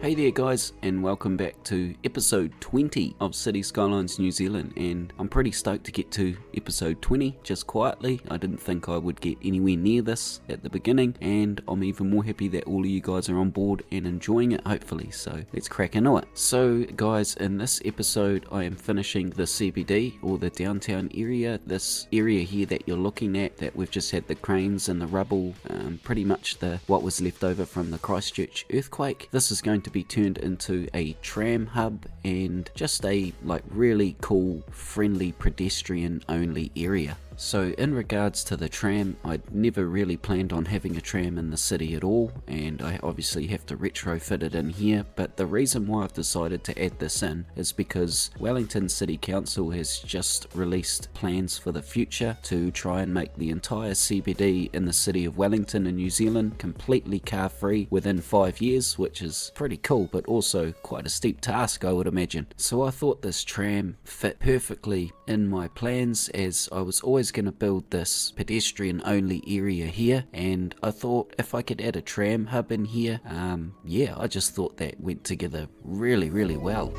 Hey there guys, and welcome back to episode 20 of City Skylines New Zealand, and I'm pretty stoked to get to episode 20 just quietly. I didn't think I would get anywhere near this at the beginning, and I'm even more happy that all of you guys are on board and enjoying it hopefully, so let's crack into it. So guys, in this episode I am finishing the CBD, or the downtown area, this area here that you're looking at, that we've just had the cranes and the rubble, pretty much what was left over from the Christchurch earthquake. This is going to be turned into a tram hub and just a really cool, friendly, pedestrian only area. So in regards to the tram, I'd never really planned on having a tram in the city at all, and I obviously have to retrofit it in here, but the reason why I've decided to add this in is because Wellington City Council has just released plans for the future to try and make the entire CBD in the city of Wellington in New Zealand completely car free within 5 years, which is pretty cool, but also quite a steep task I would imagine. So I thought this tram fit perfectly in my plans, as I was always going to build this pedestrian only area here, and I thought if I could add a tram hub in here, I just thought that went together really well.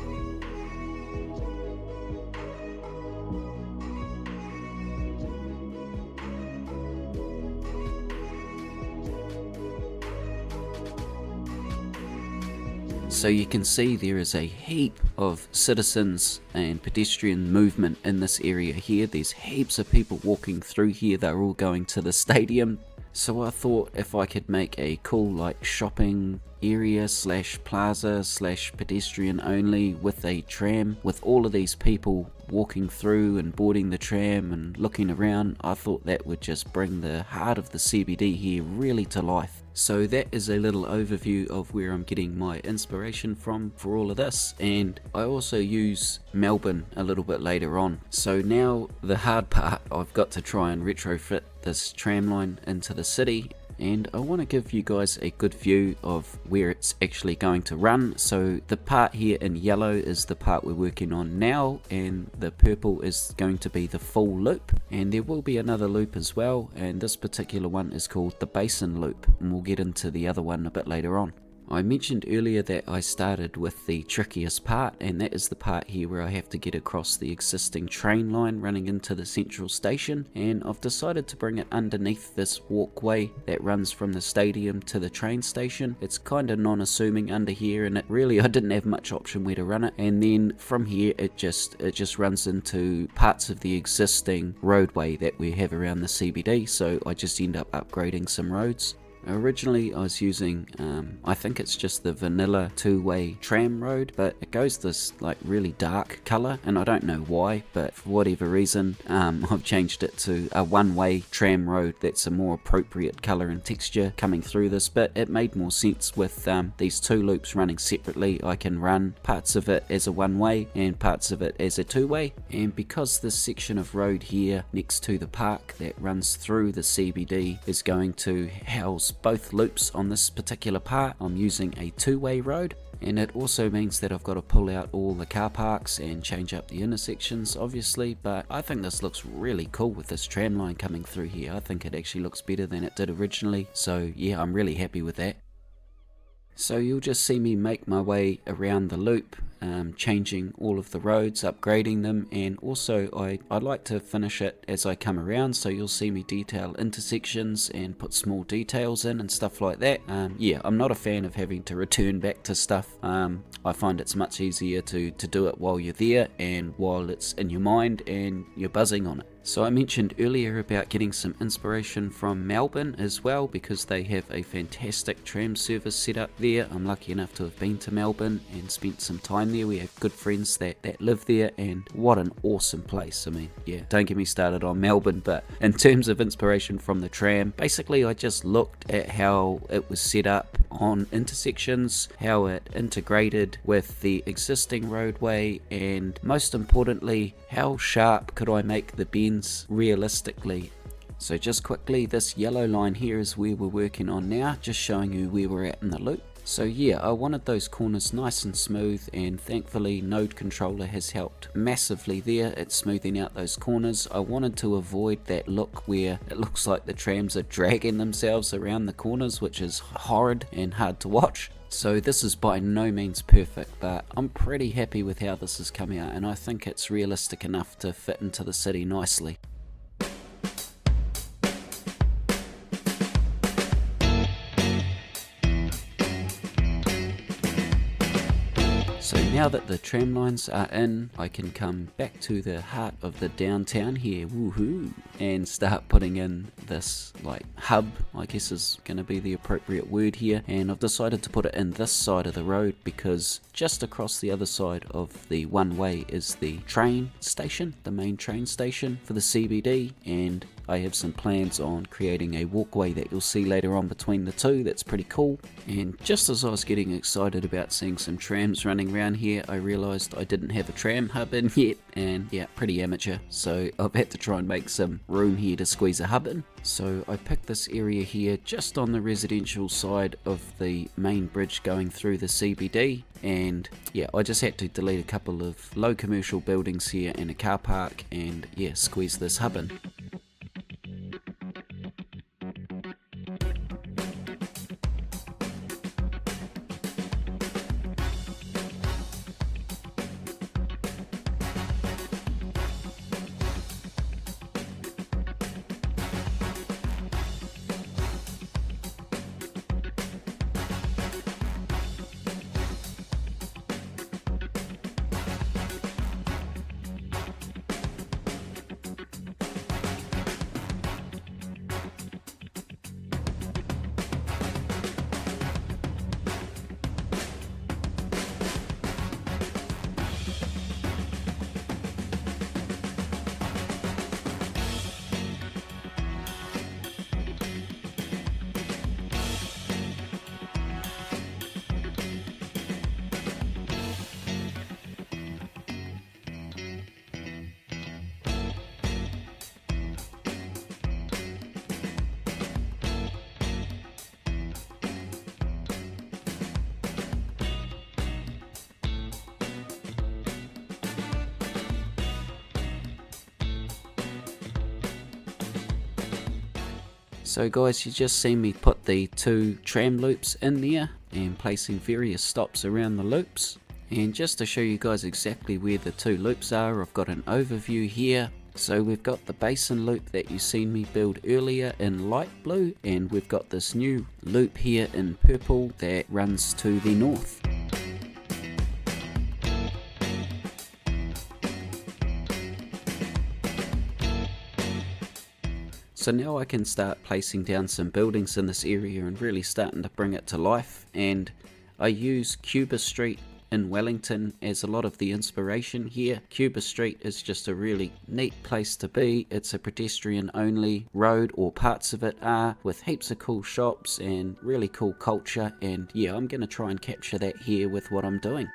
So you can see there is a heap of citizens and pedestrian movement in this area here. There's heaps of people walking through here. They're all going to the stadium. So I thought if I could make a cool shopping area / plaza / pedestrian only with a tram, with all of these people walking through and boarding the tram and looking around, I thought that would just bring the heart of the CBD here really to life. So that is a little overview of where I'm getting my inspiration from for all of this, and I also use Melbourne a little bit later on. So now the hard part, I've got to try and retrofit this tram line into the city, and I want to give you guys a good view of where it's actually going to run. So the part here in yellow is the part we're working on now, and the purple is going to be the full loop, and there will be another loop as well, and this particular one is called the basin loop, and we'll get into the other one a bit later on. I mentioned earlier that I started with the trickiest part, and that is the part here where I have to get across the existing train line running into the central station, and I've decided to bring it underneath this walkway that runs from the stadium to the train station. It's kind of non-assuming under here, and I didn't have much option where to run it, and then from here it just runs into parts of the existing roadway that we have around the CBD, so I just end up upgrading some roads. Originally I was using, I think it's just the vanilla two-way tram road, but it goes this really dark colour, and I don't know why, but for whatever reason I've changed it to a one-way tram road that's a more appropriate colour and texture coming through this, but it made more sense with these two loops running separately. I can run parts of it as a one-way and parts of it as a two-way, and because this section of road here next to the park that runs through the CBD is going to house both loops on this particular part, I'm using a two-way road, and it also means that I've got to pull out all the car parks and change up the intersections obviously, but I think this looks really cool with this tram line coming through here. I think it actually looks better than it did originally, so yeah, I'm really happy with that. So you'll just see me make my way around the loop, changing all of the roads, upgrading them, and also I like to finish it as I come around, so you'll see me detail intersections and put small details in and stuff like that. I'm not a fan of having to return back to stuff. I find it's much easier to do it while you're there and while it's in your mind and you're buzzing on it. So I mentioned earlier about getting some inspiration from Melbourne as well, because they have a fantastic tram service set up there. I'm lucky enough to have been to Melbourne and spent some time there. We have good friends that live there, and what an awesome place. I mean, yeah, don't get me started on Melbourne, but in terms of inspiration from the tram, basically I just looked at how it was set up on intersections, how it integrated with the existing roadway, and most importantly, how sharp could I make the bends realistically. So just quickly, this yellow line here is where we're working on now, just showing you where we're at in the loop. So yeah, I wanted those corners nice and smooth, and thankfully Node Controller has helped massively there. It's smoothing out those corners. I wanted to avoid that look where it looks like the trams are dragging themselves around the corners, which is horrid and hard to watch. So this is by no means perfect, but I'm pretty happy with how this has come out, and I think it's realistic enough to fit into the city nicely. So now that the tram lines are in, I can come back to the heart of the downtown here, woohoo, and start putting in this like hub, I guess is going to be the appropriate word here. And I've decided to put it in this side of the road because just across the other side of the one way is the train station, the main train station for the CBD, and I have some plans on creating a walkway that you'll see later on between the two. That's pretty cool. And just as I was getting excited about seeing some trams running around here, I realised I didn't have a tram hub in yet, and yeah, pretty amateur, so I've had to try and make some room here to squeeze a hub in. So I picked this area here just on the residential side of the main bridge going through the CBD, and yeah, I just had to delete a couple of low commercial buildings here and a car park, and yeah, squeeze this hub in. So guys, you just seen me put the 2 tram loops in there and placing various stops around the loops. And just to show you guys exactly where the 2 loops are, I've got an overview here. So we've got the basin loop that you seen me build earlier in light blue, and we've got this new loop here in purple that runs to the north. So now I can start placing down some buildings in this area and really starting to bring it to life, and I use Cuba Street in Wellington as a lot of the inspiration here. Cuba Street is just a really neat place to be. It's a pedestrian only road, or parts of it are, with heaps of cool shops and really cool culture, and yeah, I'm going to try and capture that here with what I'm doing.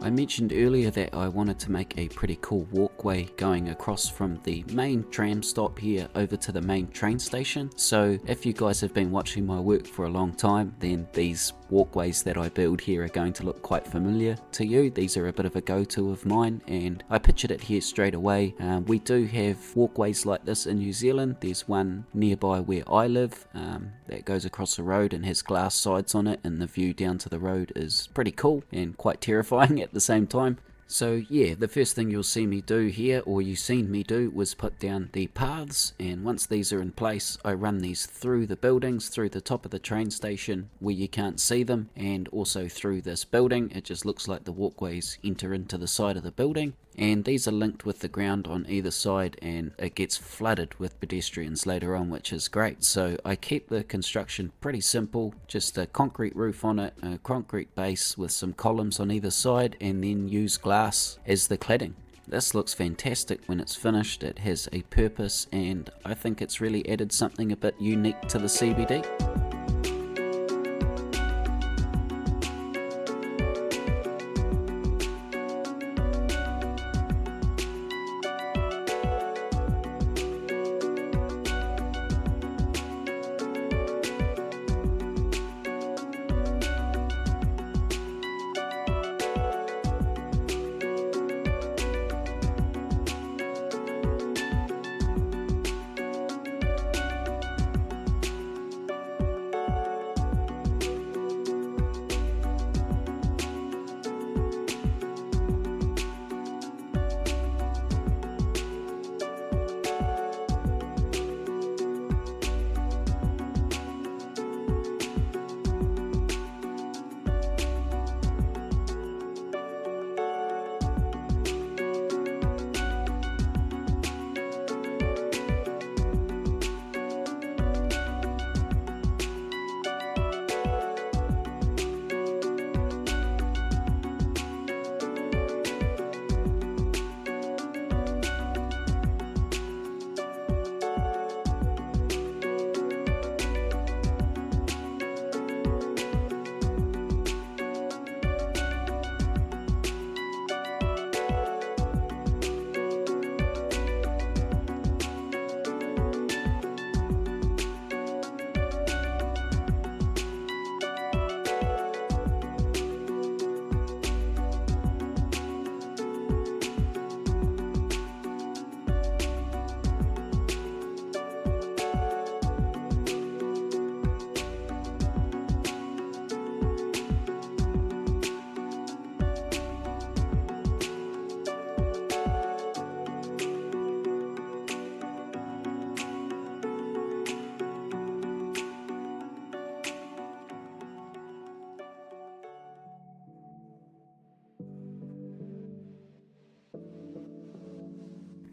I mentioned earlier that I wanted to make a pretty cool walkway going across from the main tram stop here over to the main train station. So if you guys have been watching my work for a long time, then these walkways that I build here are going to look quite familiar to you. These are a bit of a go-to of mine, and I pictured it here straight away. We do have walkways like this in New Zealand. There's one nearby where I live that goes across the road and has glass sides on it, and the view down to the road is pretty cool and quite terrifying at the same time. So yeah, the first thing you'll see me do here, or you seen me do, was put down the paths, and once these are in place, I run these through the buildings, through the top of the train station where you can't see them, and also through this building. It just looks like the walkways enter into the side of the building, and these are linked with the ground on either side, and it gets flooded with pedestrians later on, which is great. So I keep the construction pretty simple, just a concrete roof on it, a concrete base with some columns on either side, and then use glass as the cladding. This looks fantastic when it's finished. It has a purpose, and I think it's really added something a bit unique to the CBD.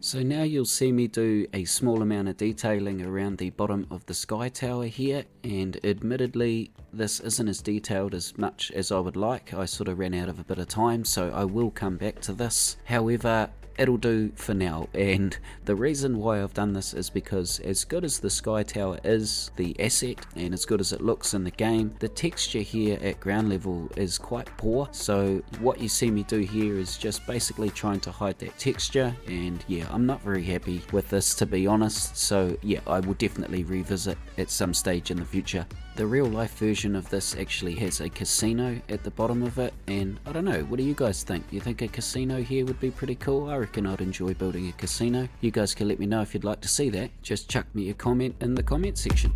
So now you'll see me do a small amount of detailing around the bottom of the sky tower here, and admittedly this isn't as detailed as much as I would like. I sort of ran out of a bit of time, so I will come back to this. However, it'll do for now, and the reason why I've done this is because as good as the sky tower is, the asset, and as good as it looks in the game, the texture here at ground level is quite poor. So what you see me do here is just basically trying to hide that texture, and yeah, I'm not very happy with this, to be honest. So yeah, I will definitely revisit at some stage in the future. The real life version of this actually has a casino at the bottom of it, and I don't know, what do you guys think? You think a casino here would be pretty cool? I reckon I'd enjoy building a casino. You guys can let me know if you'd like to see that. Just chuck me a comment in the comment section.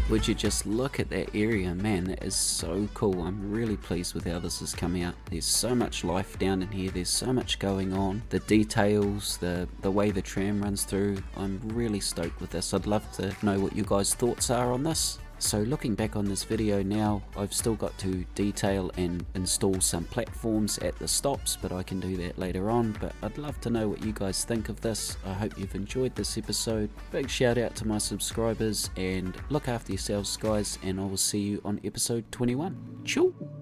Would you just look at that area, man, that is so cool. I'm really pleased with how this has come out. There's so much life down in here, there's so much going on. The details, the way the tram runs through, I'm really stoked with this. I'd love to know what you guys' thoughts are on this. So looking back on this video now, I've still got to detail and install some platforms at the stops, but I can do that later on. But I'd love to know what you guys think of this. I hope you've enjoyed this episode. Big shout out to my subscribers, and look after yourselves guys, and I will see you on episode 21. Ciao!